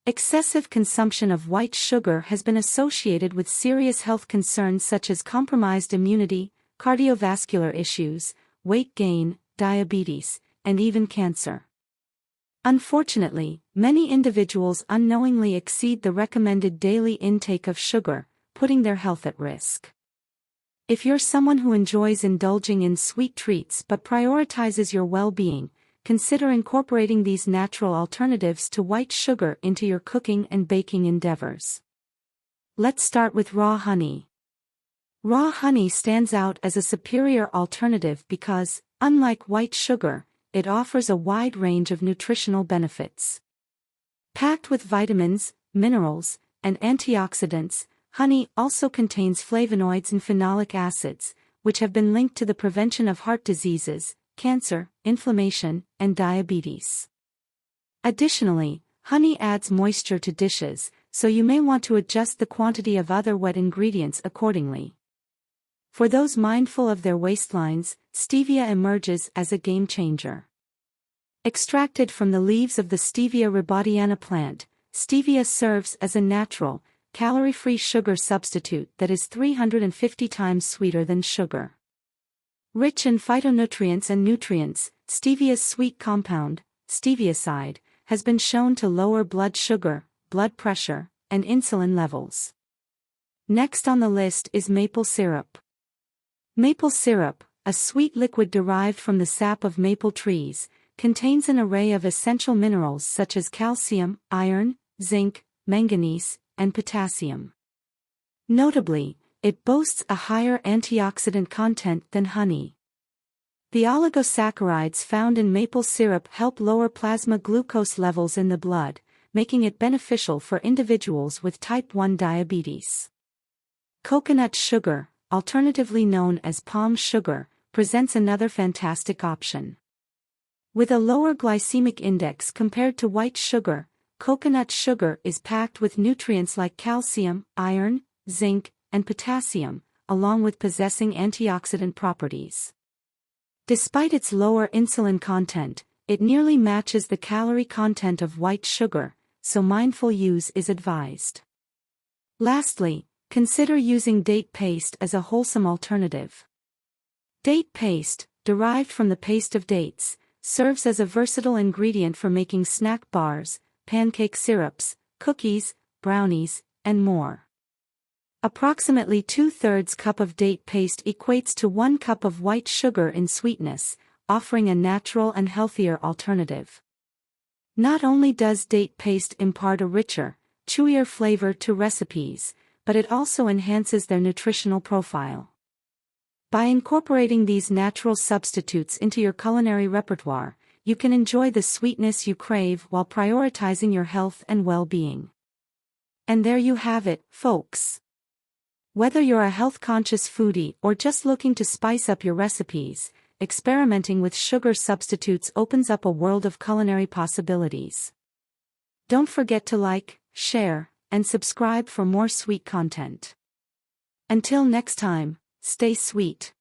Excessive consumption of white sugar has been associated with serious health concerns such as compromised immunity, cardiovascular issues, weight gain, diabetes, and even cancer. Unfortunately, many individuals unknowingly exceed the recommended daily intake of sugar, putting their health at risk. If you're someone who enjoys indulging in sweet treats but prioritizes your well-being, consider incorporating these natural alternatives to white sugar into your cooking and baking endeavors. Let's start with raw honey. Raw honey stands out as a superior alternative because, unlike white sugar, it offers a wide range of nutritional benefits. Packed with vitamins, minerals, and antioxidants, honey also contains flavonoids and phenolic acids, which have been linked to the prevention of heart diseases, cancer, inflammation, and diabetes. Additionally, honey adds moisture to dishes, so you may want to adjust the quantity of other wet ingredients accordingly. For those mindful of their waistlines, stevia emerges as a game changer. Extracted from the leaves of the Stevia rebaudiana plant, stevia serves as a natural, calorie-free sugar substitute that is 350 times sweeter than sugar. Rich in phytonutrients and nutrients, stevia's sweet compound, stevioside, has been shown to lower blood sugar, blood pressure, and insulin levels. Next on the list is maple syrup. Maple syrup, a sweet liquid derived from the sap of maple trees, contains an array of essential minerals such as calcium, iron, zinc, manganese, and potassium. Notably, it boasts a higher antioxidant content than honey. The oligosaccharides found in maple syrup help lower plasma glucose levels in the blood, making it beneficial for individuals with type 1 diabetes. Coconut sugar, alternatively known as palm sugar, presents another fantastic option. With a lower glycemic index compared to white sugar, coconut sugar is packed with nutrients like calcium, iron, zinc, and potassium, along with possessing antioxidant properties. Despite its lower insulin content, it nearly matches the calorie content of white sugar, so mindful use is advised. Lastly, consider using date paste as a wholesome alternative. Date paste, derived from the paste of dates, serves as a versatile ingredient for making snack bars, pancake syrups, cookies, brownies, and more. Approximately 2/3 cup of date paste equates to 1 cup of white sugar in sweetness, offering a natural and healthier alternative. Not only does date paste impart a richer, chewier flavor to recipes, but it also enhances their nutritional profile. By incorporating these natural substitutes into your culinary repertoire, you can enjoy the sweetness you crave while prioritizing your health and well-being. And there you have it, folks. Whether you're a health-conscious foodie or just looking to spice up your recipes, experimenting with sugar substitutes opens up a world of culinary possibilities. Don't forget to like, share, and subscribe for more sweet content. Until next time, stay sweet.